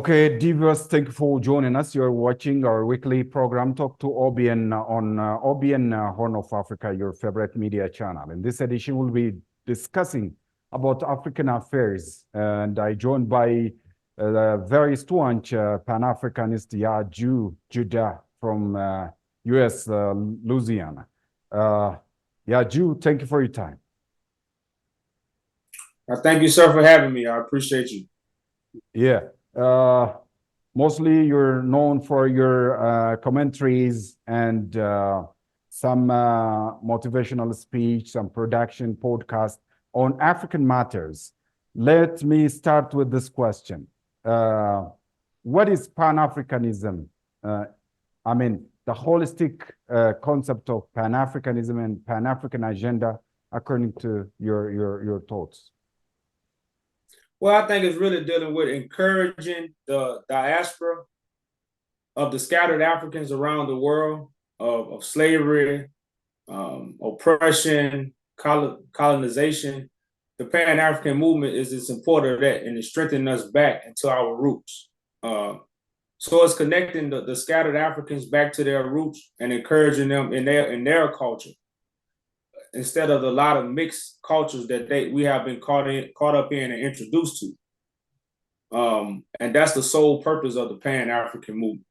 Okay, viewers, thank you for joining us. You're watching our weekly program, Talk to OBN, on OBN Horn of Africa, your favorite media channel. In this edition, we'll be discussing about African affairs, and I joined by very staunch Pan-Africanist Yahjew Judah from U.S., Louisiana. Yahjew, thank you for your time. Thank you, sir, for having me. I appreciate you. Yeah. Mostly you're known for your commentaries and some motivational speech, some production podcast on African matters. Let me start with this question. What is Pan-Africanism? I mean, the holistic concept of Pan-Africanism and Pan-African agenda, according to your thoughts. Well, I think it's really dealing with encouraging the diaspora of the scattered Africans around the world of slavery, oppression, colonization. The Pan-African movement is in support of that, and it's strengthening us back into our roots. So it's connecting the scattered Africans back to their roots and encouraging them in their culture, instead of a lot of mixed cultures that we have been caught up in and introduced to. And that's the sole purpose of the Pan-African movement,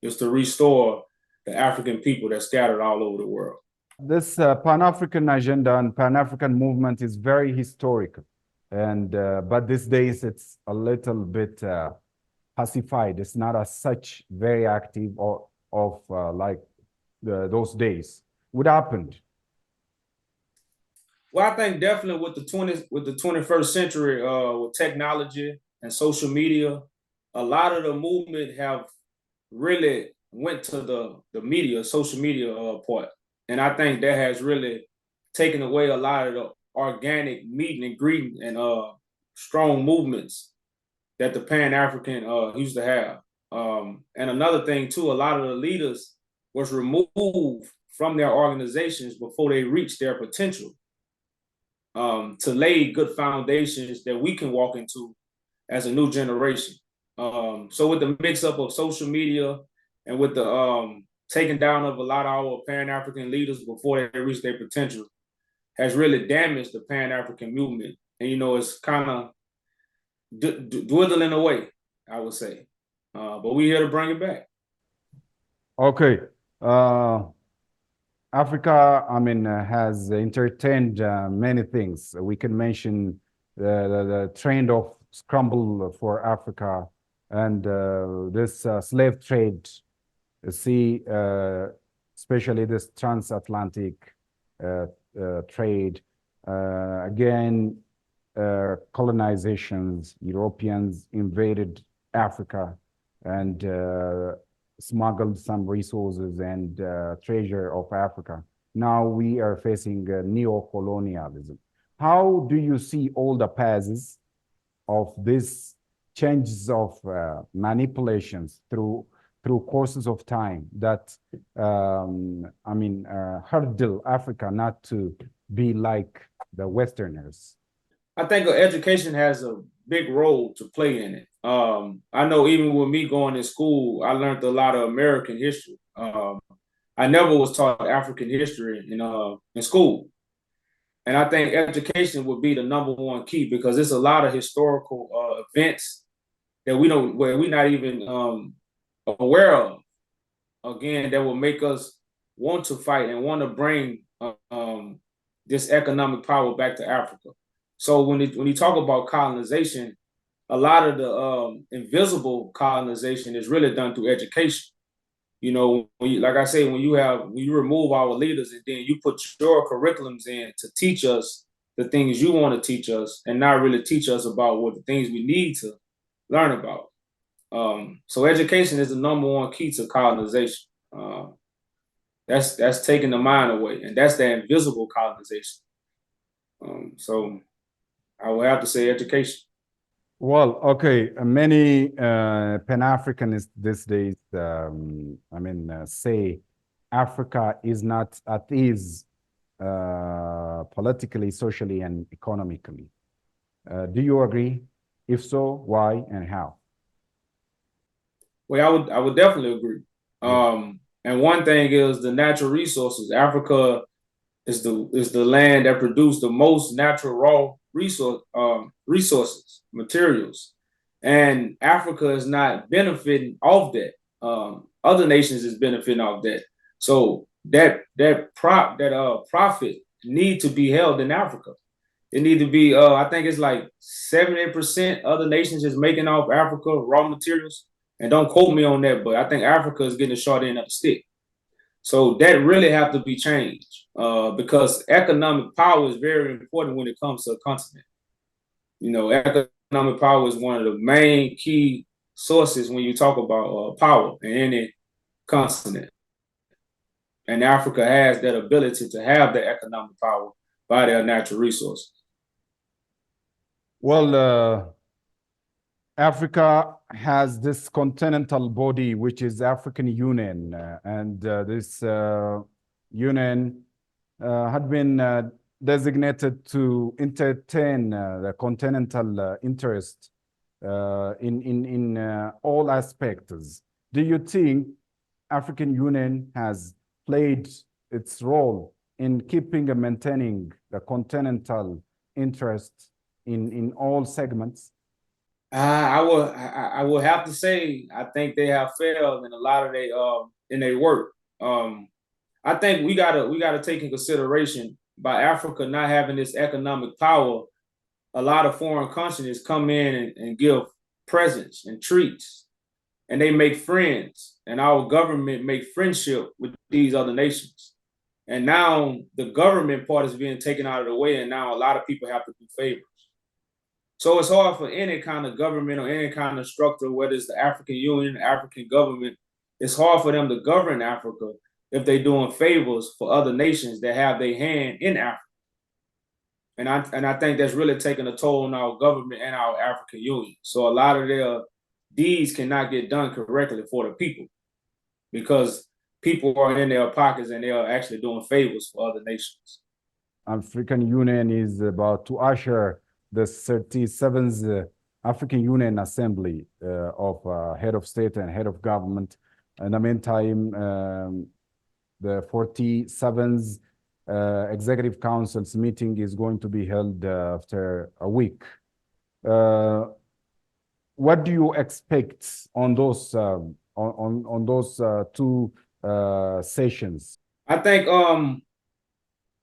is to restore the African people that scattered all over the world. This Pan-African agenda and Pan-African movement is very historical, and but these days it's a little bit pacified. It's not as such very active like those days. What happened? Well, I think definitely with the 21st century, with technology and social media, a lot of the movement have really went to the media, social media part. And I think that has really taken away a lot of the organic meeting and greeting and strong movements that the Pan-African used to have. And another thing too, a lot of the leaders was removed from their organizations before they reached their potential. To lay good foundations that we can walk into as a new generation. So with the mix-up of social media and with the taking down of a lot of our Pan-African leaders before they reach their potential has really damaged the Pan-African movement. And, you know, it's kind of dwindling away, I would say. But we're here to bring it back. Okay. Africa, I mean, has entertained many things. We can mention the trend of scramble for Africa and this slave trade, especially this transatlantic trade. Again, colonizations, Europeans invaded Africa and smuggled some resources and treasure of Africa. Now we are facing neo-colonialism. How do you see all the passes of these changes of manipulations through courses of time that, hurdle Africa not to be like the Westerners? I think education has a big role to play in it. I know even with me going to school, I learned a lot of American history. I never was taught African history in school. And I think education would be the #1 key, because there's a lot of historical events that we're not even aware of. Again, that will make us want to fight and want to bring this economic power back to Africa. So when you talk about colonization, a lot of the invisible colonization is really done through education. You know, like I say, when you remove our leaders and then you put your curriculums in to teach us the things you want to teach us and not really teach us about what the things we need to learn about. So education is the #1 key to colonization. That's taking the mind away, and that's the invisible colonization. So I would have to say education. Well, okay, many Pan-Africanists these days, say Africa is not at ease politically, socially, and economically. Do you agree? If so, why and how? Well, I would definitely agree. And one thing is the natural resources. Africa is the land that produced the most natural raw resources, materials, and Africa is not benefiting off that. Other nations is benefiting off that. So that profit need to be held in Africa. It need to be. I think it's like 70% other nations is making off Africa raw materials. And don't quote me on that, but I think Africa is getting a short end of the stick. So that really have to be changed because economic power is very important when it comes to a continent. You know, economic power is one of the main key sources when you talk about power in any continent. And Africa has that ability to have the economic power by their natural resources. Well, Africa has this continental body, which is African Union, and this union had been designated to entertain the continental interest in all aspects. Do you think African Union has played its role in keeping and maintaining the continental interest in all segments? I will have to say I think they have failed in a lot of their work. I think we gotta take in consideration by Africa not having this economic power. A lot of foreign countries come in and give presents and treats, and they make friends, and our government make friendship with these other nations. And now the government part is being taken out of the way, and now a lot of people have to do favors. So it's hard for any kind of government or any kind of structure, whether it's the African Union, African government, it's hard for them to govern Africa if they're doing favors for other nations that have their hand in Africa. And I think that's really taking a toll on our government and our African Union. So a lot of their deeds cannot get done correctly for the people because people are in their pockets and they are actually doing favors for other nations. African Union is about to usher the 37th African Union Assembly of head of state and head of government. In the meantime, the 47th Executive Council's meeting is going to be held after a week. What do you expect on those on those two sessions? I think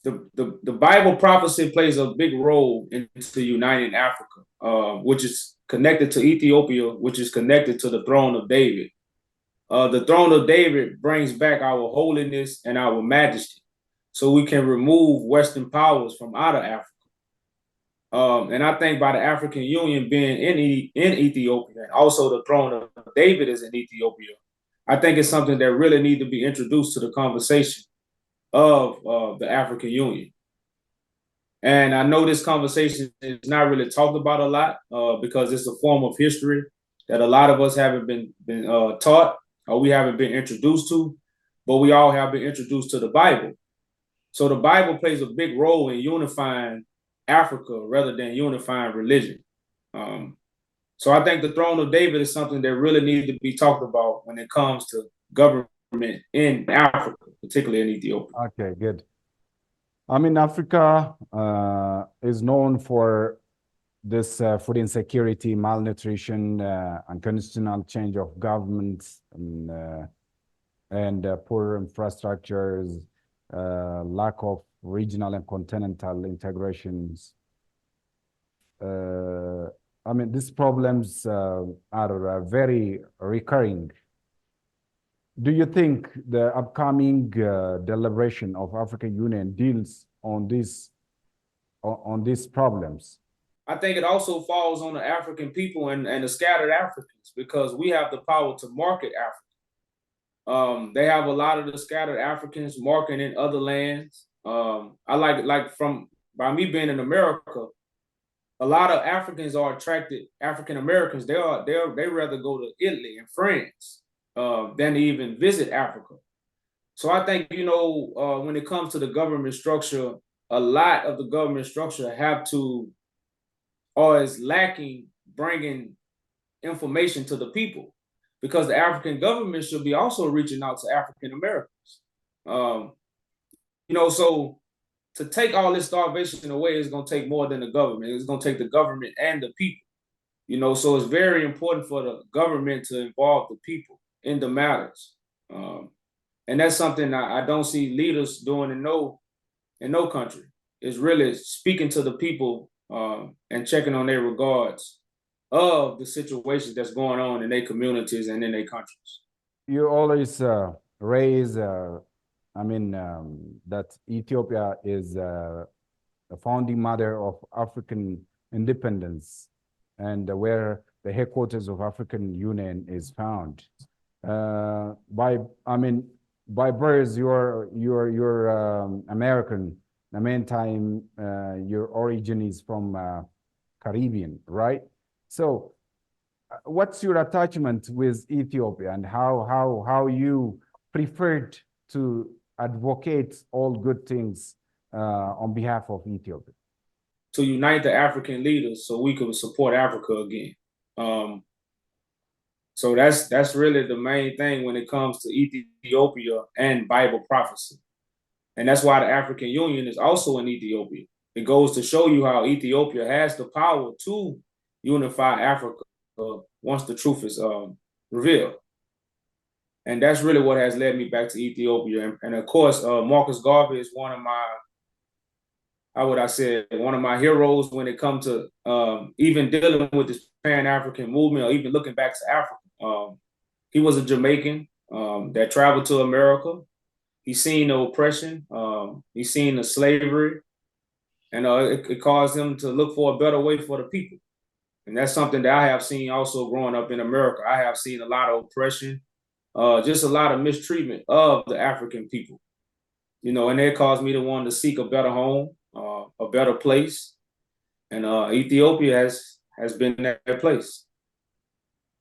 the Bible prophecy plays a big role into uniting Africa, which is connected to Ethiopia, which is connected to the throne of David. The throne of David brings back our holiness and our majesty, so we can remove Western powers from out of Africa. And I think by the African Union being in Ethiopia, and also the throne of David is in Ethiopia, I think it's something that really needs to be introduced to the conversation of the African Union. And I know this conversation is not really talked about a lot because it's a form of history that a lot of us haven't been taught or we haven't been introduced to, but we all have been introduced to the Bible. So the Bible plays a big role in unifying Africa rather than unifying religion. So I think the throne of David is something that really needs to be talked about when it comes to government in Africa, particularly in Ethiopia. Okay, good. I mean, Africa is known for this food insecurity, malnutrition, unconstitutional change of governments, and poor infrastructures, lack of regional and continental integrations. I mean, these problems are very recurring. Do you think the upcoming deliberation of African Union deals on these problems? I think it also falls on the African people and the scattered Africans because we have the power to market Africa. They have a lot of the scattered Africans marketing in other lands. I like from by me being in America, a lot of Africans are attracted. African Americans they rather go to Italy and France than to even visit Africa. So I think when it comes to the government structure, a lot of the government structure have to or is lacking bringing information to the people. because the African government should be also reaching out to African Americans. So to take all this starvation away is going to take more than the government. It's going to take the government and the people. So it's very important for the government to involve the people in the matters. And that's something I don't see leaders doing in no country. Is really speaking to the people and checking on their regards of the situations that's going on in their communities and in their countries. You always raise, that Ethiopia is a founding mother of African independence, and where the headquarters of African Union is found. By birth, you're American. The meantime, your origin is from Caribbean, right? So, what's your attachment with Ethiopia, and how you preferred to advocate all good things on behalf of Ethiopia? To unite the African leaders so we could support Africa again. So that's really the main thing when it comes to Ethiopia and Bible prophecy. And that's why the African Union is also in Ethiopia. It goes to show you how Ethiopia has the power to unify Africa once the truth is revealed. And that's really what has led me back to Ethiopia. And of course, Marcus Garvey is one of my heroes when it comes to even dealing with this Pan-African movement, or even looking back to Africa. He was a Jamaican that traveled to America. He's seen the oppression. He's seen the slavery. And it caused him to look for a better way for the people. And that's something that I have seen also growing up in America. I have seen a lot of oppression, just a lot of mistreatment of the African people. And it caused me to want to seek a better home, a better place. And Ethiopia has been that place.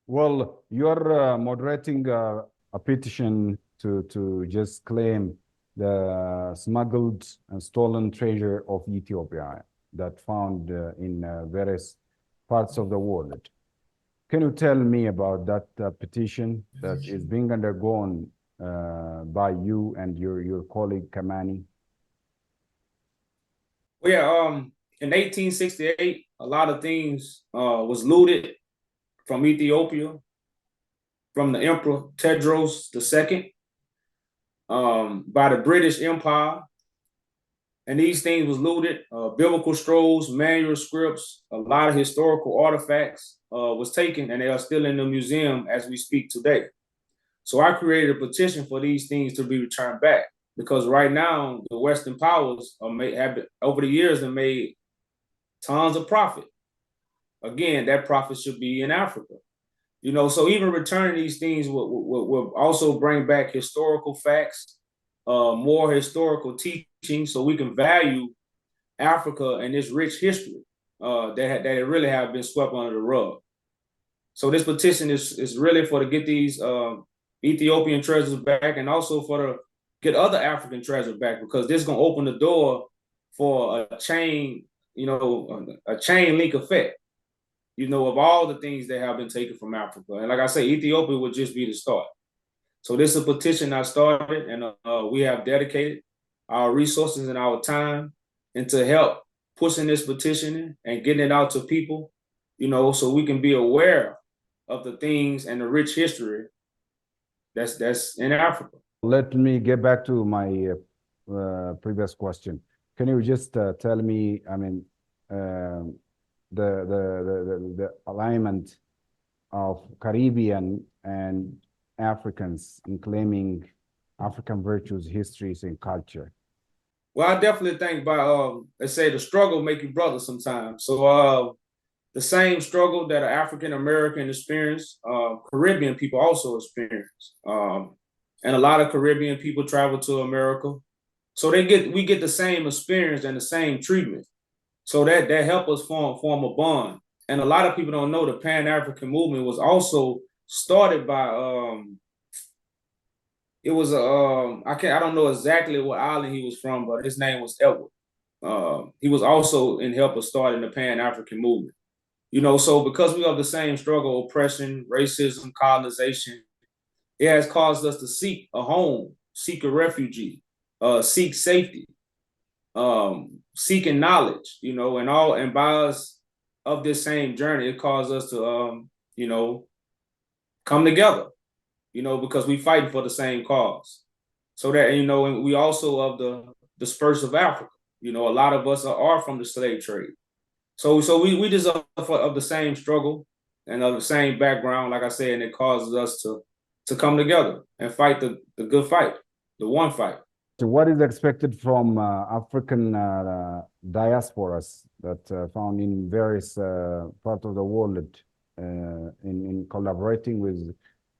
Well, you're moderating a petition to just claim the smuggled and stolen treasure of Ethiopia that found in various parts of the world. Can you tell me about that petition that is being undergone by you and your colleague Kamani? Well, yeah, in 1868, a lot of things was looted from Ethiopia, from the Emperor Tedros II, by the British Empire. And these things was looted, biblical scrolls, manuscripts, a lot of historical artifacts was taken, and they are still in the museum as we speak today. So I created a petition for these things to be returned back, because right now the Western powers have over the years have made tons of profit. Again, that profit should be in Africa. So even returning these things will also bring back historical facts, more historical teaching, so we can value Africa and its rich history that it really have been swept under the rug. So this petition is really for to get these Ethiopian treasures back, and also for to get other African treasures back, because this is going to open the door for a chain link effect, of all the things that have been taken from Africa. And like I say, Ethiopia would just be the start. So this is a petition I started, and we have dedicated our resources and our time into help pushing this petition and getting it out to people, so we can be aware of the things and the rich history that's in Africa. Let me get back to my previous question. Can you just tell me, the alignment of Caribbean and Africans in claiming African virtues, histories, and culture? Well, I definitely think they say the struggle make you brother sometimes. So the same struggle that an African American experience, Caribbean people also experience. And a lot of Caribbean people travel to America. So we get the same experience and the same treatment. So that help us form a bond. And a lot of people don't know the Pan-African movement was also started by I don't know exactly what island he was from, but his name was Edward. He was also in help of starting the Pan-African movement. So because we have the same struggle, oppression, racism, colonization, it has caused us to seek a home, seek a refugee, seek safety, seeking knowledge, and by us of this same journey, it caused us to, come together, because we fighting for the same cause. So that, and we also of the dispersed of Africa. A lot of us are from the slave trade. So we just of the same struggle and of the same background, like I said, and it causes us to come together and fight the good fight, the one fight. So what is expected from African diasporas that found in various parts of the world in collaborating with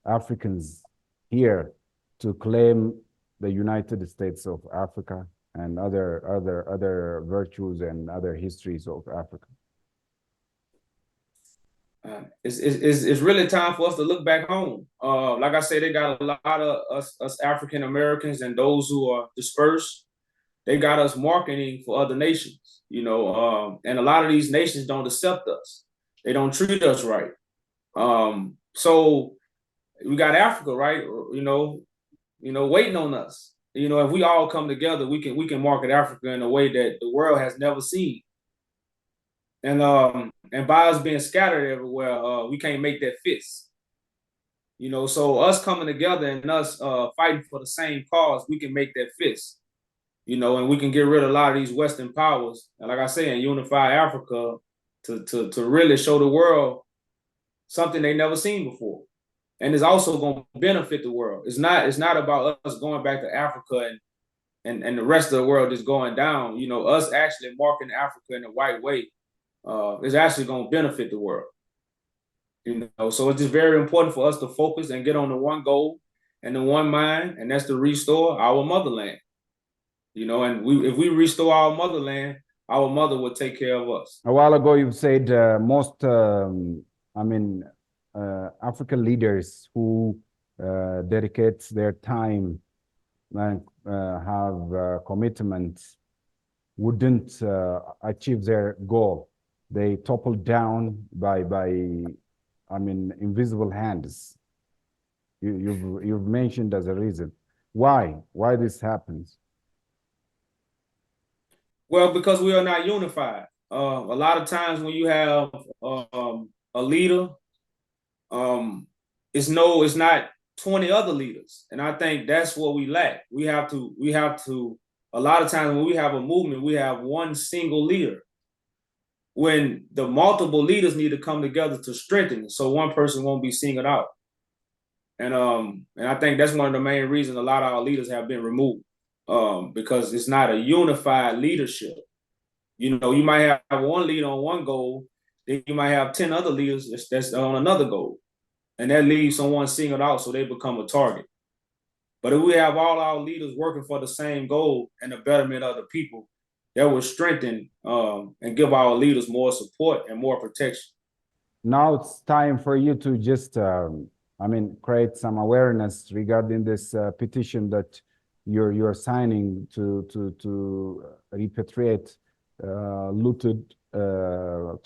Africans here to claim the United States of Africa and other virtues and other histories of Africa? It's really time for us to look back home. Like I said, they got a lot of us African Americans and those who are dispersed. They got us marketing for other nations, and a lot of these nations don't accept us. They don't treat us right. So we got Africa, right? Waiting on us. If we all come together, we can market Africa in a way that the world has never seen. And by us being scattered everywhere, we can't make that fist. So us coming together and us fighting for the same cause, we can make that fist. And we can get rid of a lot of these Western powers, and like I say, and unify Africa to really show the world something they never seen before. And it's also going to benefit the world. It's not about us going back to Africa and the rest of the world is going down. Us actually marking Africa in the right way is actually going to benefit the world. So it's just very important for us to focus and get on the one goal and the one mind, and that's to restore our motherland. And if we restore our motherland, our mother will take care of us. A while ago, you said most, African leaders who dedicate their time and have commitment wouldn't achieve their goal. They toppled down by invisible hands. You've mentioned as a reason. Why this happens? Well, because we are not unified. A lot of times when you have a leader, it's not 20 other leaders, and I think that's what we lack. We have to. A lot of times when we have a movement, we have one single leader. When the multiple leaders need to come together to strengthen it, so one person won't be singled out. And I think that's one of the main reasons a lot of our leaders have been removed. Because it's not a unified leadership. You might have one leader on one goal, then you might have 10 other leaders that's on another goal. And that leaves someone singled out, so they become a target. But if we have all our leaders working for the same goal and the betterment of the people, that will strengthen and give our leaders more support and more protection. Now it's time for you to just, create some awareness regarding this petition that you're signing to repatriate looted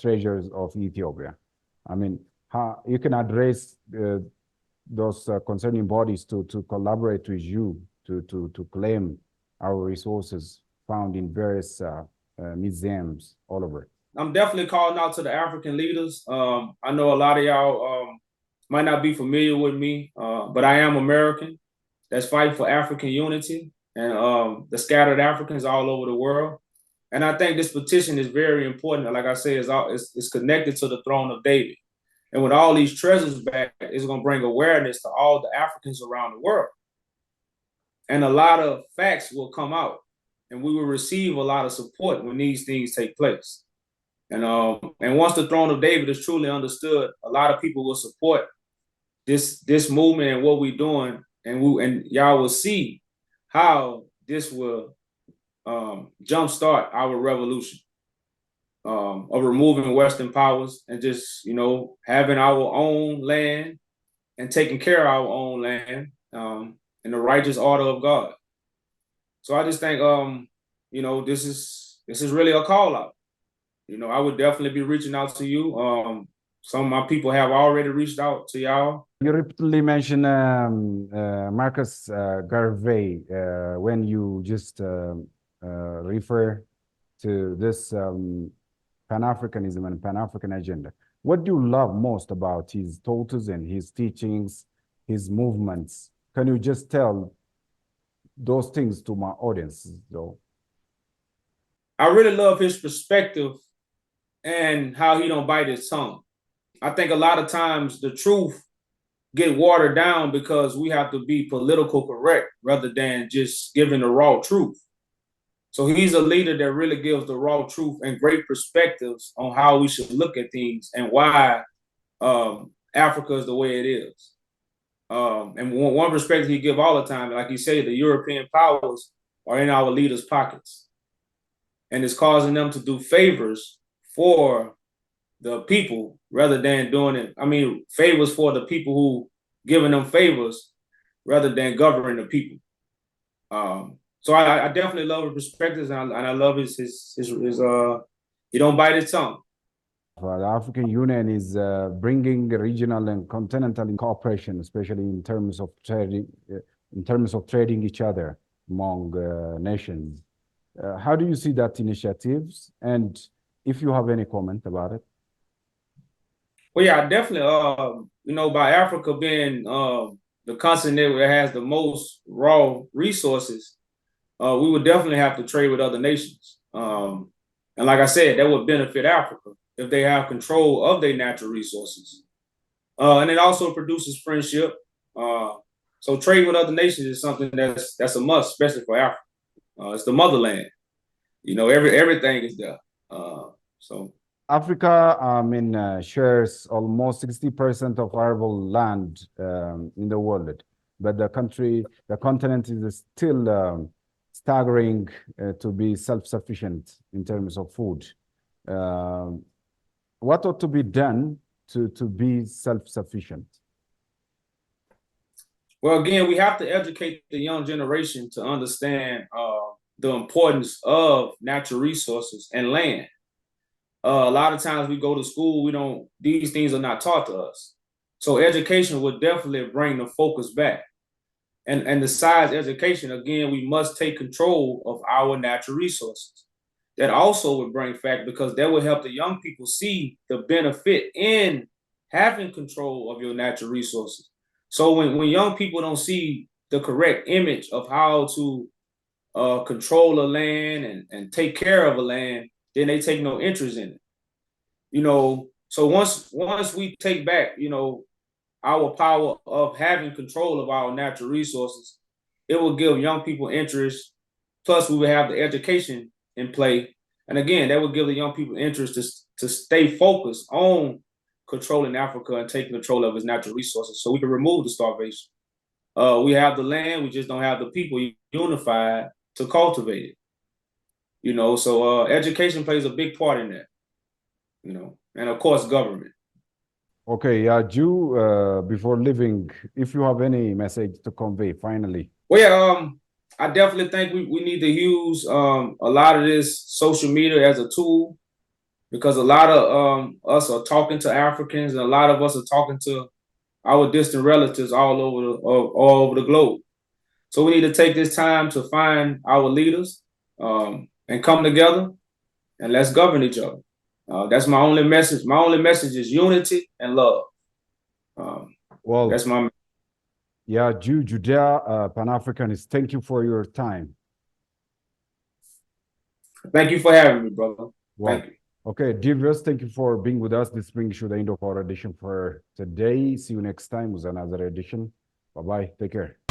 treasures of Ethiopia. How you can address those concerning bodies to collaborate with you to claim our resources found in various museums all over. I'm definitely calling out to the African leaders. I know a lot of y'all might not be familiar with me, but I am American that's fighting for African unity and the scattered Africans all over the world. And I think this petition is very important. Like I said, it's connected to the throne of David. And with all these treasures back, it's going to bring awareness to all the Africans around the world. And a lot of facts will come out, and we will receive a lot of support when these things take place. And once the throne of David is truly understood, a lot of people will support this movement and what we're doing, and y'all will see how this will jumpstart our revolution of removing Western powers and just having our own land and taking care of our own land in the righteous order of God. So I just think this is really a call out. I would definitely be reaching out to you. Some of my people have already reached out to y'all. You repeatedly mention Marcus Garvey when you just refer to this Pan-Africanism and Pan-African agenda. What do you love most about his thoughts and his teachings, his movements? Can you just tell those things to my audience, though? I really love his perspective and how he don't bite his tongue. I think a lot of times the truth get watered down because we have to be political correct rather than just giving the raw truth. So he's a leader that really gives the raw truth and great perspectives on how we should look at things and why Africa is the way it is. And one perspective he give all the time, like he said, the European powers are in our leaders' pockets. And it's causing them to do favors for the people rather than doing it. I mean, favors for the people who giving them favors rather than governing the people. So I definitely love his perspectives, and I love his he don't bite his tongue. The African Union is bringing regional and continental cooperation, especially in terms of trading each other among nations. How do you see that initiatives? And if you have any comment about it? Well, yeah, definitely. By Africa being the continent that has the most raw resources, we would definitely have to trade with other nations. And like I said, that would benefit Africa if they have control of their natural resources. And it also produces friendship. So trade with other nations is something that's a must, especially for Africa. It's the motherland. Everything is there. So Africa, shares almost 60% of arable land in the world, but the continent is still staggering to be self-sufficient in terms of food. What ought to be done to be self-sufficient? Well, again, we have to educate the young generation to understand the importance of natural resources and land. A lot of times we go to school, these things are not taught to us. So education would definitely bring the focus back. And besides education, again, we must take control of our natural resources. That also would bring fact because that would help the young people see the benefit in having control of your natural resources. So when young people don't see the correct image of how to control a land and take care of a land, then they take no interest in it. So once we take back, our power of having control of our natural resources, it will give young people interest. Plus, we will have the education in play. And again, that will give the young people interest to stay focused on controlling Africa and taking control of its natural resources so we can remove the starvation. We have the land, we just don't have the people unified to cultivate it. So education plays a big part in that, and of course, government. Okay, Yahjew, before leaving, if you have any message to convey, finally. Well, yeah, I definitely think we need to use a lot of this social media as a tool because a lot of us are talking to Africans and a lot of us are talking to our distant relatives all over the globe. So we need to take this time to find our leaders and come together and let's govern each other. That's my only message. My only message is unity and love. Well, that's my. Yahjew Judah, Pan-Africanist, thank you for your time. Thank you for having me, brother. Well, thank you. Okay, dear viewers, thank you for being with us. This brings you the end of our edition for today. See you next time with another edition. Bye-bye. Take care.